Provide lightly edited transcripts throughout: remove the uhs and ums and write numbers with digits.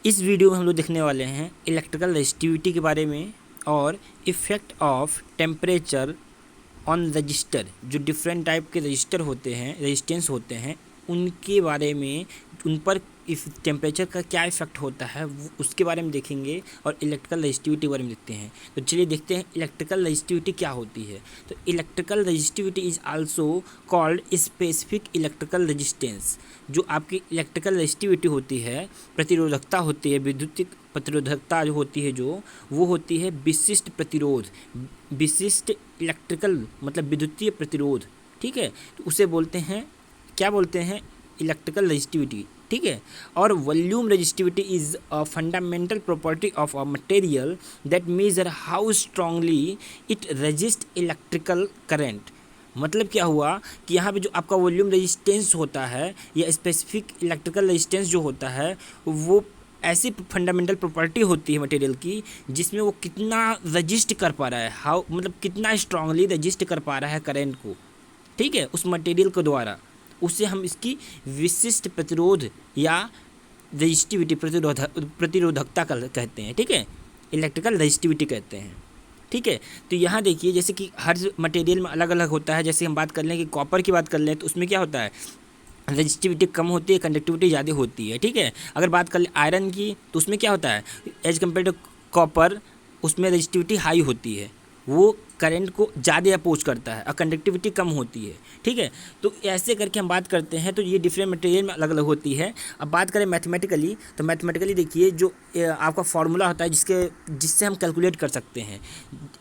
इस वीडियो में हम लोग देखने वाले हैं इलेक्ट्रिकल रेजिस्टिविटी के बारे में और effect of temperature on register. जो डिफरेंट टाइप के रजिस्टर होते हैं, रेजिस्टेंस होते हैं, उनके बारे में, उन पर इस टेम्परेचर का क्या इफेक्ट होता है उसके बारे में देखेंगे और इलेक्ट्रिकल रेजिस्टिविटी के बारे में देखते हैं। तो चलिए देखते हैं इलेक्ट्रिकल रेजिस्टिविटी क्या होती है। तो electrical resistivity is also called specific electrical resistance. जो आपकी इलेक्ट्रिकल रेजिस्टिविटी होती है, प्रतिरोधकता होती है, विद्युतिक प्रतिरोधकता जो होती है, वो होती है विशिष्ट प्रतिरोध, विशिष्ट इलेक्ट्रिकल मतलब विद्युतीय प्रतिरोध। ठीक है, तो उसे बोलते हैं, क्या बोलते हैं, इलेक्ट्रिकल रेजिस्टिविटी। ठीक है, और volume resistivity is a fundamental property of a material that major how strongly it resist electrical current. मतलब क्या हुआ कि यहाँ पे जो आपका वॉल्यूम रेजिस्टेंस होता है या स्पेसिफिक इलेक्ट्रिकल रेजिस्टेंस जो होता है, वो ऐसी फंडामेंटल प्रॉपर्टी होती है मटेरियल की जिसमें वो कितना रजिस्ट कर पा रहा है, हाउ मतलब कितना स्ट्रांगली रजिस्ट कर पा रहा है करंट को। ठीक है, उस मटेरियल के द्वारा, उससे हम इसकी विशिष्ट प्रतिरोध या रेजिस्टिविटी प्रतिरोधकता कहते हैं। ठीक है, इलेक्ट्रिकल रेजिस्टिविटी कहते हैं। ठीक है, तो यहाँ देखिए जैसे कि हर मटेरियल में अलग अलग होता है। जैसे हम बात कर लें कि कॉपर की बात कर लें तो उसमें क्या होता है, रेजिस्टिविटी कम होती है, कंडक्टिविटी ज़्यादा होती है। ठीक है, अगर बात कर लें आयरन की तो उसमें क्या होता है, एज कम्पेयर टू कॉपर उसमें रेजिस्टिविटी हाई होती है, वो करंट को ज़्यादा अपोज करता है और कंडक्टिविटी कम होती है। ठीक है, तो ऐसे करके हम बात करते हैं। तो ये डिफरेंट मटेरियल में अलग अलग होती है। अब बात करें मैथमेटिकली, तो मैथमेटिकली देखिए जो आपका फार्मूला होता है जिससे हम कैलकुलेट कर सकते हैं,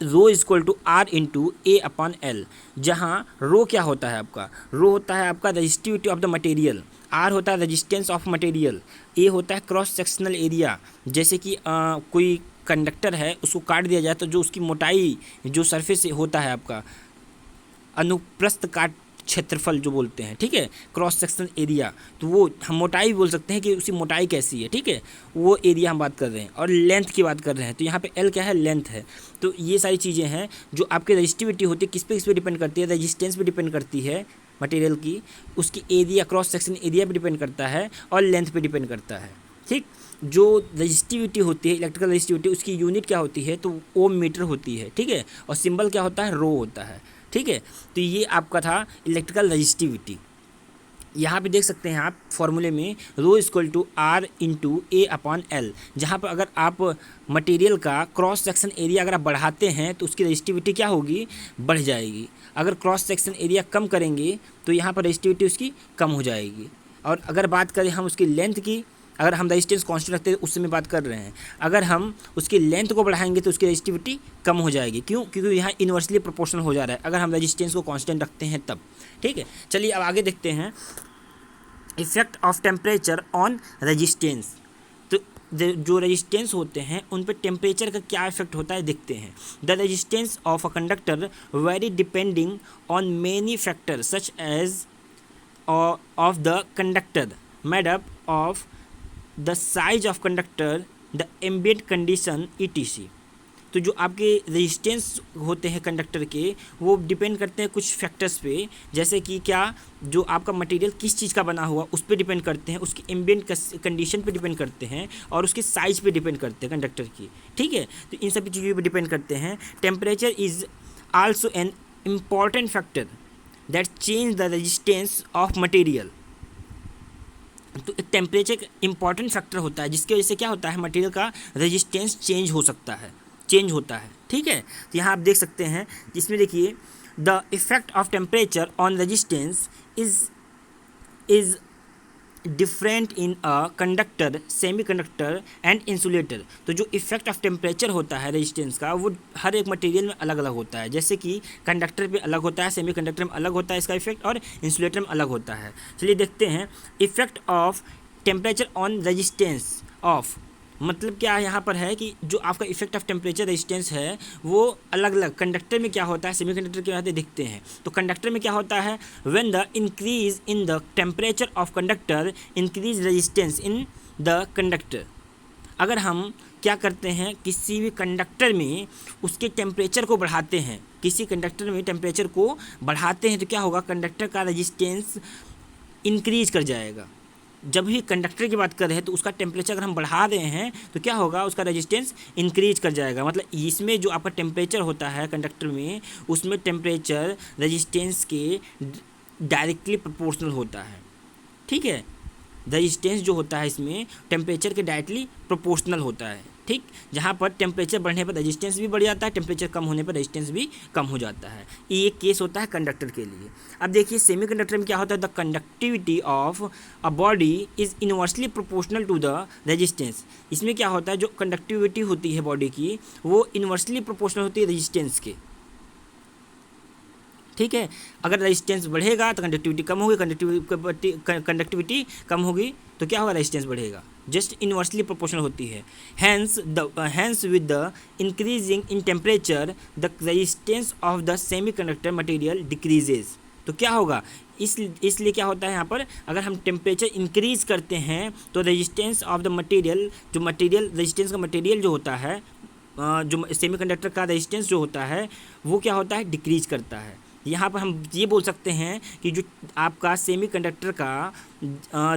rho equal to R into A upon L. जहाँ रो क्या होता है आपका, रो होता है आपका resistivity of the material, R होता है रेजिस्टेंस ऑफ मटेरियल, ए होता है क्रॉस सेक्शनल एरिया। जैसे कि कोई कंडक्टर है, उसको काट दिया जाए तो जो उसकी मोटाई, जो सरफेस होता है आपका, अनुप्रस्थ काट क्षेत्रफल जो बोलते हैं। ठीक है, क्रॉस सेक्शन एरिया, तो वो हम मोटाई बोल सकते हैं कि उसकी मोटाई कैसी है। ठीक है, वो एरिया हम बात कर रहे हैं। और लेंथ की बात कर रहे हैं तो यहाँ पे एल क्या है, लेंथ है। तो ये सारी चीज़ें हैं जो आपकी रेजिस्टिविटी होती है, किस पे डिपेंड करती है, रेजिस्टेंस पे डिपेंड करती है मटेरियल की, उसकी एरिया, क्रॉस सेक्शन एरिया पे डिपेंड करता है और लेंथ पे डिपेंड करता है। ठीक, जो रेजिस्टिविटी होती है, इलेक्ट्रिकल रेजिस्टिविटी, उसकी यूनिट क्या होती है, तो ओम मीटर होती है। ठीक है, और सिंबल क्या होता है, रो होता है। ठीक है, तो ये आपका था इलेक्ट्रिकल रेजिस्टिविटी। यहाँ पे देख सकते हैं आप फॉर्मूले में, rho equal to R into A upon L. जहाँ पर अगर आप मटेरियल का क्रॉस सेक्शन एरिया अगर आप बढ़ाते हैं तो उसकी रेजिस्टिविटी क्या होगी, बढ़ जाएगी। अगर क्रॉस सेक्शन एरिया कम करेंगे तो यहाँ पर रेजिस्टिविटी उसकी कम हो जाएगी। और अगर बात करें हम उसकी लेंथ की, अगर हम रेजिस्टेंस कांस्टेंट रखते हैं उससे मैं बात कर रहे हैं, अगर हम उसकी लेंथ को बढ़ाएंगे तो उसकी रेजिस्टिविटी कम हो जाएगी। क्यों, क्योंकि यहाँ इन्वर्सली प्रोपोर्शनल हो जा रहा है अगर हम रेजिस्टेंस को कांस्टेंट रखते हैं तब। ठीक है, चलिए अब आगे देखते हैं effect of temperature on resistance. तो जो रेजिस्टेंस होते हैं उन पर टेम्परेचर का क्या इफेक्ट होता है देखते हैं। The resistance of a conductor vary depending on many factor such as of the conductor made up of the size of conductor, the ambient condition ETC। तो जो आपके रेजिस्टेंस होते हैं कंडक्टर के, वो डिपेंड करते हैं कुछ फैक्टर्स पे। जैसे कि क्या, जो आपका मटेरियल किस चीज़ का बना हुआ उस पर डिपेंड करते हैं, उसकी एम्बिएंट कंडीशन पे डिपेंड करते हैं और उसके साइज पे डिपेंड करते हैं कंडक्टर की। ठीक है, तो इन सभी चीज़ों पे डिपेंड करते हैं। Temperature is also an important factor that change the resistance of material. तो एक टेम्परेचर एक इंपॉर्टेंट फैक्टर होता है जिसकी वजह से क्या होता है, मटेरियल का रेजिस्टेंस चेंज होता है। ठीक है, तो यहाँ आप देख सकते हैं जिसमें देखिए, the effect of temperature on resistance is different in a conductor, semi conductor and insulator. तो जो इफेक्ट ऑफ टेम्परेचर होता है रेजिस्टेंस का, वो हर एक मटेरियल में अलग अलग होता है। जैसे कि कंडक्टर पे अलग होता है, सेमी कंडक्टर में अलग होता है इसका इफेक्ट, और इंसुलेटर में अलग होता है। चलिए देखते हैं effect of temperature on resistance of, मतलब क्या यहाँ पर है कि जो आपका इफेक्ट ऑफ टेम्परेचर रेजिस्टेंस है वो अलग अलग कंडक्टर में क्या होता है, सेमी कंडक्टर के होते दिखते हैं। तो कंडक्टर में क्या होता है, when the increase in the temperature of conductor increase resistance in the conductor. अगर हम क्या करते हैं, किसी भी कंडक्टर में उसके टेम्परेचर को बढ़ाते हैं, किसी कंडक्टर में टेम्परेचर को बढ़ाते हैं तो क्या होगा, कंडक्टर का रेजिस्टेंस इंक्रीज कर जाएगा। जब भी कंडक्टर की बात कर रहे हैं तो उसका टेम्परेचर अगर हम बढ़ा रहे हैं तो क्या होगा, उसका रेजिस्टेंस इंक्रीज कर जाएगा। मतलब इसमें जो आपका टेम्परेचर होता है कंडक्टर में, उसमें टेम्परेचर रेजिस्टेंस के डायरेक्टली प्रोपोर्शनल होता है। ठीक है, रेजिस्टेंस जो होता है इसमें टेम्परेचर के डायरेक्टली प्रोपोर्शनल होता है। ठीक, जहाँ पर टेम्परेचर बढ़ने पर रेजिस्टेंस भी बढ़ जाता है, टेम्परेचर कम होने पर रेजिस्टेंस भी कम हो जाता है। ये एक केस होता है कंडक्टर के लिए। अब देखिए सेमीकंडक्टर में क्या होता है, the conductivity of a body is inversely proportional to the resistance. इसमें क्या होता है, जो कंडक्टिविटी होती है बॉडी की वो इनवर्सली प्रोपोर्शनल होती है रेजिस्टेंस के। ठीक है, अगर रेजिस्टेंस बढ़ेगा तो कंडक्टिविटी कम होगी, कंडक्टिविटी कम होगी तो क्या होगा, रेजिस्टेंस बढ़ेगा। जस्ट इनवर्सली प्रोपोर्शनल होती है। Hence with the increasing in temperature the resistance of the semiconductor material decreases. तो क्या होगा, इसलिए क्या होता है यहाँ पर, अगर हम टेम्परेचर इंक्रीज करते हैं तो रेजिस्टेंस ऑफ द मटेरियल, जो मटेरियल रेजिस्टेंस का मटेरियल जो होता है, जो सेमीकंडक्टर का रेजिस्टेंस जो होता है वो क्या होता है, डिक्रीज करता है। यहाँ पर हम ये बोल सकते हैं कि जो आपका सेमीकंडक्टर का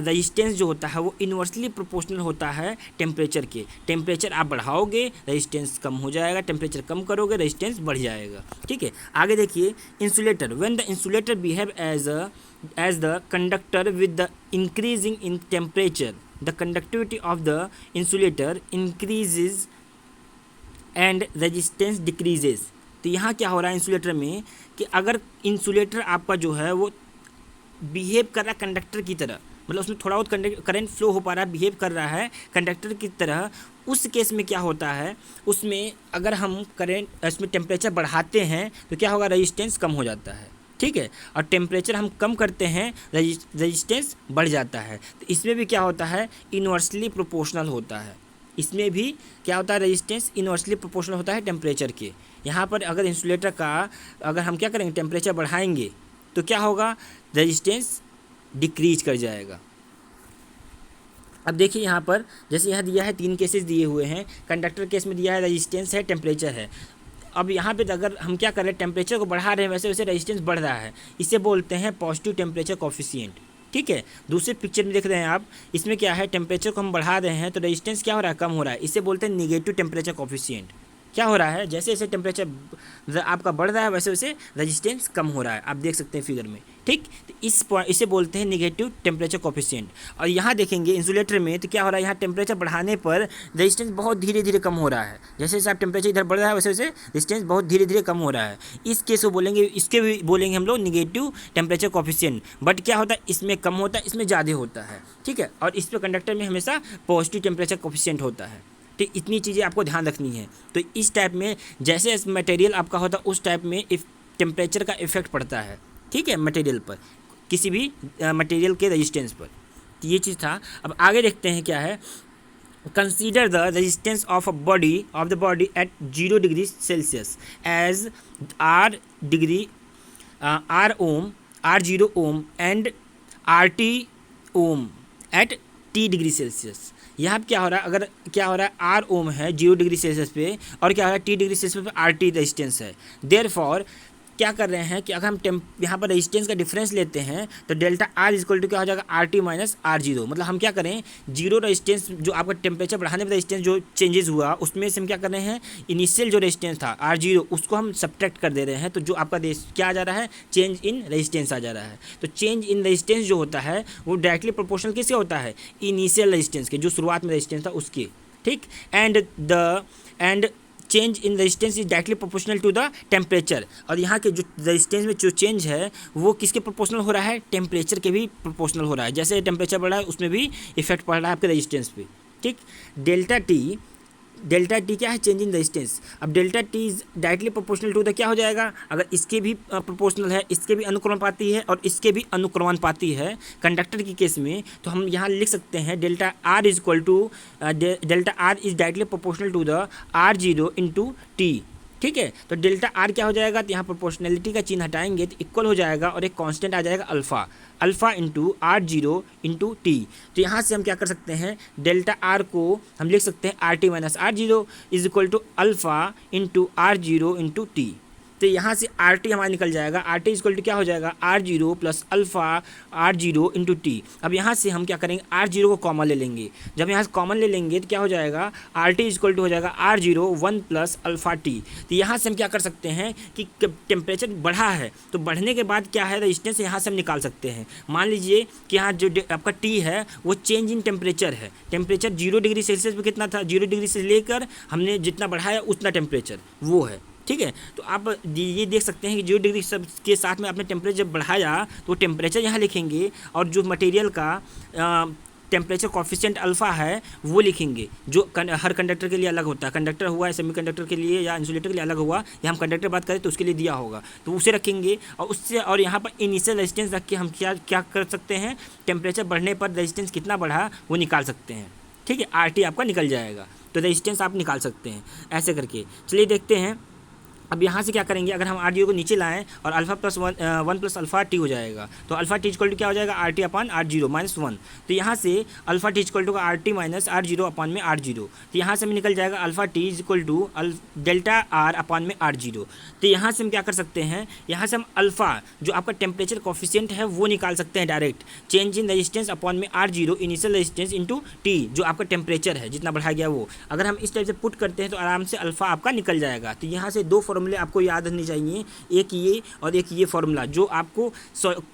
रेजिस्टेंस जो होता है वो इनवर्सली प्रोपोर्शनल होता है टेम्परेचर के। टेम्परेचर आप बढ़ाओगे रेजिस्टेंस कम हो जाएगा, टेम्परेचर कम करोगे रेजिस्टेंस बढ़ जाएगा। ठीक है, आगे देखिए insulator. When the insulator behave as the conductor with the increasing in temperature the conductivity of the insulator increases and resistance decreases. तो यहाँ क्या हो रहा है इंसुलेटर में कि अगर इंसुलेटर आपका जो है वो बिहेव कर रहा है कंडक्टर की तरह, मतलब उसमें थोड़ा बहुत करंट फ्लो हो पा रहा है, बिहेव कर रहा है कंडक्टर की तरह, उस केस में क्या होता है, उसमें अगर हम करंट इसमें टेम्परेचर बढ़ाते हैं तो क्या होगा, रेजिस्टेंस कम हो जाता है। ठीक है, और टेम्परेचर हम कम करते हैं रेजिस्टेंस बढ़ जाता है। तो इसमें भी क्या होता है, इनवर्सली प्रोपोर्शनल होता है। इसमें भी क्या होता है, रेजिस्टेंस इनवर्सली प्रोपोर्शनल होता है टेम्परेचर के। यहाँ पर अगर इंसुलेटर का अगर हम क्या करेंगे, टेम्परेचर बढ़ाएंगे तो क्या होगा, रेजिस्टेंस डिक्रीज कर जाएगा। अब देखिए यहाँ पर जैसे यहाँ दिया है 3 केसेस दिए हुए हैं। कंडक्टर केस में दिया है रेजिस्टेंस है, टेम्परेचर है। अब यहाँ पे अगर हम क्या कर रहे हैं, टेम्परेचर को बढ़ा रहे हैं, वैसे वैसे रेजिस्टेंस बढ़ रहा है, इसे बोलते हैं पॉजिटिव टेम्परेचर कोफिशिएंट। ठीक है, दूसरे पिक्चर में देख रहे हैं आप, इसमें क्या है, टेम्परेचर को हम बढ़ा रहे हैं तो रेजिस्टेंस क्या हो रहा है, कम हो रहा है, इसे बोलते हैं नेगेटिव टेम्परेचर कोफिशिएंट। क्या हो रहा है, जैसे जैसे टेम्परेचर आपका बढ़ रहा है वैसे वैसे रेजिस्टेंस कम हो रहा है, आप देख सकते हैं फिगर में। ठीक, तो इसे बोलते हैं नेगेटिव टेम्परेचर कोफिशिएंट। और यहाँ देखेंगे इंसुलेटर में तो क्या हो रहा है, यहाँ टेम्परेचर बढ़ाने पर रेजिस्टेंस बहुत धीरे धीरे कम हो रहा है। जैसे जैसे आप टेम्परेचर इधर बढ़ रहा है वैसे वैसे रेजिस्टेंस बहुत धीरे धीरे कम हो रहा है। इस केस को बोलेंगे, इसके भी बोलेंगे हम लोग नेगेटिव टेम्परेचर कोफिशिएंट। बट क्या होता है, इसमें कम होता है, इसमें ज़्यादा होता है। ठीक है, और इस पर कंडक्टर में हमेशा पॉजिटिव टेम्परेचर कोफिशिएंट होता है। तो इतनी चीज़ें आपको ध्यान रखनी है। तो इस टाइप में जैसे मटेरियल आपका होता है उस टाइप में टेम्परेचर का इफेक्ट पड़ता है। ठीक है, मटेरियल पर, किसी भी मटेरियल के रेजिस्टेंस पर। तो ये चीज़ था। अब आगे देखते हैं क्या है, consider the resistance of a body at 0 degree Celsius as R0 ohm and RT ohm at T degree Celsius. यहाँ पे क्या हो रहा है, अगर क्या हो रहा है, R ओम है 0 डिग्री सेल्सियस पे, और क्या हो रहा है, T डिग्री सेल्सियस पे RT रेजिस्टेंस है। देयरफॉर क्या कर रहे हैं कि अगर हम यहाँ पर रेजिस्टेंस का डिफरेंस लेते हैं तो डेल्टा R इक्वल टू क्या हो जाएगा, RT माइनस R0। मतलब हम क्या करें, जीरो रेजिस्टेंस जो आपका टेम्परेचर बढ़ाने पर रेजिस्टेंस जो चेंजेस हुआ उसमें से हम क्या कर रहे हैं, इनिशियल जो रेजिस्टेंस था R0 उसको हम सब्ट्रैक्ट कर दे रहे हैं। तो जो आपका क्या आ जा रहा है, चेंज इन रेजिस्टेंस आ जा रहा है। तो चेंज इन रेजिस्टेंस जो होता है वो डायरेक्टली प्रोपोर्शनल किससे होता है, इनिशियल रेजिस्टेंस के, जो शुरुआत में रेजिस्टेंस था उसके। ठीक, and change in resistance is directly proportional to the temperature. और यहाँ के जो रेजिस्टेंस में जो चेंज है वो किसके प्रोपोर्शनल हो रहा है, टेम्परेचर के भी प्रोपोर्शनल हो रहा है। जैसे टेम्परेचर बढ़ रहा है उसमें भी इफेक्ट पड़ रहा है आपके रेजिस्टेंस पे। ठीक, डेल्टा टी क्या है, चेंज इन रेजिस्टेंस। अब delta T is directly proportional to the क्या हो जाएगा, अगर इसके भी प्रोपोर्शनल है, इसके भी अनुक्रमानुपाती है और इसके भी अनुक्रमानुपाती है कंडक्टर की केस में, तो हम यहाँ लिख सकते हैं delta R is directly proportional to the R0 into T. ठीक है, तो डेल्टा आर क्या हो जाएगा, तो यहाँ प्रोपोर्शनलिटी का चिन्ह हटाएंगे तो इक्वल हो जाएगा और एक कांस्टेंट आ जाएगा alpha into R0 into T. तो यहाँ से हम क्या कर सकते हैं, डेल्टा आर को हम लिख सकते हैं RT minus R0 is equal to alpha into R0 into T. तो यहाँ से आर टी हमारा निकल जाएगा। आर टी इक्वल टू क्या हो जाएगा, R0 plus alpha R0 into T. अब यहाँ से हम क्या करेंगे, R0 को कॉमन ले लेंगे। जब यहाँ से कॉमन ले लेंगे तो क्या हो जाएगा, आर टी इक्वल टू हो जाएगा R0 1 प्लस अल्फ़ा टी। तो यहाँ से हम क्या कर सकते हैं कि टेम्परेचर बढ़ा है तो बढ़ने के बाद क्या है, रजिस्टेंस यहाँ से हम निकाल सकते हैं। मान लीजिए कि यहाँ जो आपका टी है वो चेंज इन टेम्परेचर है। टेम्परेचर 0 डिग्री सेल्सियस पे कितना था, 0 डिग्री से लेकर हमने जितना बढ़ाया उतना टेम्परेचर वो है। ठीक है, तो आप ये देख सकते हैं कि 0 डिग्री सब के साथ में आपने टेम्परेचर जब बढ़ाया तो टेम्परेचर यहाँ लिखेंगे और जो मटेरियल का टेम्परेचर कॉफिशिएंट अल्फ़ा है वो लिखेंगे, जो हर कंडक्टर के लिए अलग होता है। कंडक्टर हुआ है सेमीकंडक्टर के लिए या इंसुलेटर के लिए अलग हुआ, या हम कंडक्टर बात करें तो उसके लिए दिया होगा, तो उसे रखेंगे। और उससे और यहाँ पर इनिशियल रेजिस्टेंस रख के हम क्या कर सकते हैं, टेम्परेचर बढ़ने पर रेजिस्टेंस कितना बढ़ा वो निकाल सकते हैं। ठीक है, आर टी आपका निकल जाएगा, तो रेजिस्टेंस आप निकाल सकते हैं ऐसे करके। चलिए देखते हैं अब यहाँ से क्या करेंगे, अगर हम R0 को नीचे लाएं और alpha plus 1 plus alpha T हो जाएगा, तो अल्फ़ा टी इक्वल टू क्या हो जाएगा, RT अपान R0 माइनस 1। तो यहाँ से अल्फ़ा टी इक्वल टू का RT माइनस R0 अपान में R0। तो यहाँ से हमें निकल जाएगा alpha T equal to delta R upon में R0। तो यहाँ से हम क्या कर सकते हैं, यहाँ से हम अल्फ़ा जो आपका टेम्परेचर कॉफिशिएंट है वो निकाल सकते हैं डायरेक्ट। चेंज इन रजिस्टेंस अपान में R0 initial resistance into T, जो आपका टेम्परेचर है जितना बढ़ाया गया वो। अगर हम इस टाइप से पुट करते हैं तो आराम से अल्फ़ा आपका निकल जाएगा। तो यहाँ से दो फॉर्मूले आपको याद रखने चाहिए, एक ये और एक ये फॉर्मूला, जो आपको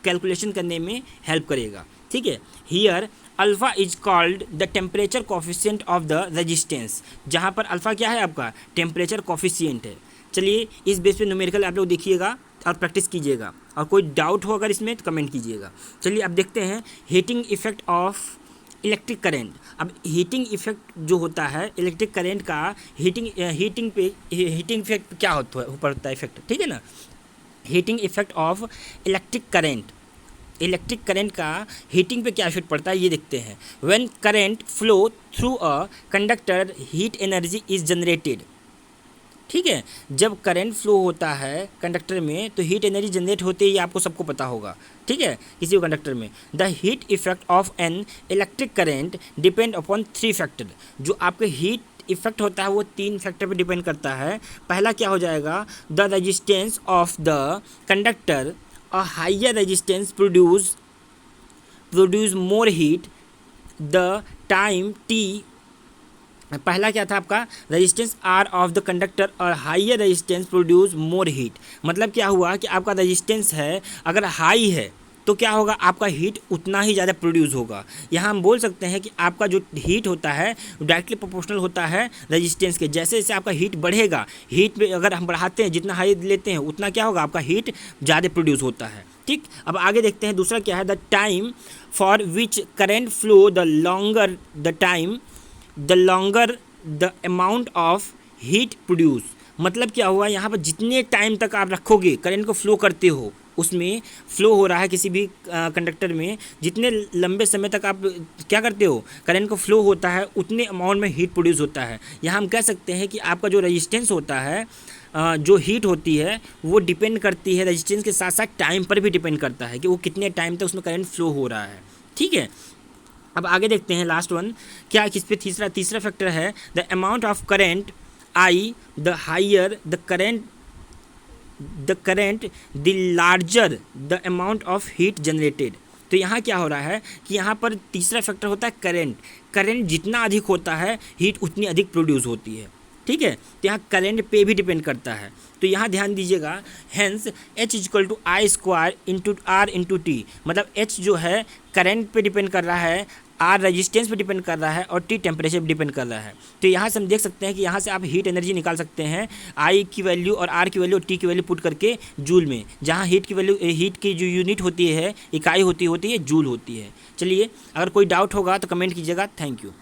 कैलकुलेशन करने में हेल्प करेगा। ठीक है, here alpha is called the temperature coefficient of the resistance, जहाँ पर अल्फ़ा क्या है आपका टेम्परेचर कॉफिशिएंट है। चलिए इस बेस पे न्यूमेरिकल आप लोग देखिएगा और प्रैक्टिस कीजिएगा, और कोई डाउट हो अगर इसमें तो कमेंट कीजिएगा। चलिए अब देखते हैं heating effect of electric current. अब हीटिंग इफेक्ट जो होता है इलेक्ट्रिक करंट का, हीटिंग इफेक्ट क्या होता है इफेक्ट, ठीक है ना। Heating effect of electric current का हीटिंग पे क्या इफेक्ट पड़ता है ये देखते हैं। When current flow through a conductor heat energy is generated. ठीक है, जब करंट फ्लो होता है कंडक्टर में तो हीट एनर्जी जनरेट होती है, ये आपको सबको पता होगा। ठीक है, किसी भी कंडक्टर में the heat effect of an electric current depend upon 3 factor. जो आपके हीट इफेक्ट होता है वो 3 फैक्टर पे डिपेंड करता है। पहला क्या हो जाएगा, the resistance of the conductor, a higher resistance produce more heat, the time T. पहला क्या था आपका, resistance R of the conductor और higher resistance produce more heat. मतलब क्या हुआ कि आपका रेजिस्टेंस है अगर हाई है तो क्या होगा, आपका हीट उतना ही ज़्यादा प्रोड्यूस होगा। यहाँ हम बोल सकते हैं कि आपका जो हीट होता है डायरेक्टली प्रोपोर्शनल होता है रेजिस्टेंस के। जैसे जैसे आपका हीट बढ़ेगा, हीट पे अगर हम बढ़ाते हैं जितना हाई लेते हैं उतना क्या होगा, आपका हीट ज़्यादा प्रोड्यूस होता है। ठीक, अब आगे देखते हैं दूसरा क्या है, the time for which current flow the longer the amount of heat produce. मतलब क्या हुआ, यहाँ पर जितने टाइम तक आप रखोगे करंट को फ्लो करते हो, उसमें फ्लो हो रहा है किसी भी कंडक्टर में, जितने लंबे समय तक आप क्या करते हो करंट को फ्लो होता है उतने अमाउंट में हीट प्रोड्यूस होता है। यहाँ हम कह सकते हैं कि आपका जो रेजिस्टेंस होता है, जो हीट होती है वो डिपेंड करती है रेजिस्टेंस के साथ साथ टाइम पर भी डिपेंड करता है कि वो कितने टाइम तक उसमें करंट फ्लो हो रहा है। ठीक है, अब आगे देखते हैं लास्ट वन क्या, किस पे तीसरा फैक्टर है, the amount of current I, the higher the current the larger the amount of heat generated. तो यहाँ क्या हो रहा है कि यहाँ पर तीसरा फैक्टर होता है करंट जितना अधिक होता है हीट उतनी अधिक प्रोड्यूस होती है। ठीक है, तो यहाँ करंट पे भी डिपेंड करता है। तो यहाँ ध्यान दीजिएगा, hence H equal to I square into R into T. मतलब H जो है करंट पे डिपेंड कर रहा है, आर रेजिस्टेंस पे डिपेंड कर रहा है और टी टेम्परेचर पे डिपेंड कर रहा है। तो यहाँ से हम देख सकते हैं कि यहाँ से आप हीट एनर्जी निकाल सकते हैं, आई की वैल्यू और आर की वैल्यू और टी की वैल्यू पुट करके जूल में, जहाँ हीट की जो यूनिट होती है, इकाई होती है जूल होती है। चलिए अगर कोई डाउट होगा तो कमेंट कीजिएगा। Thank you.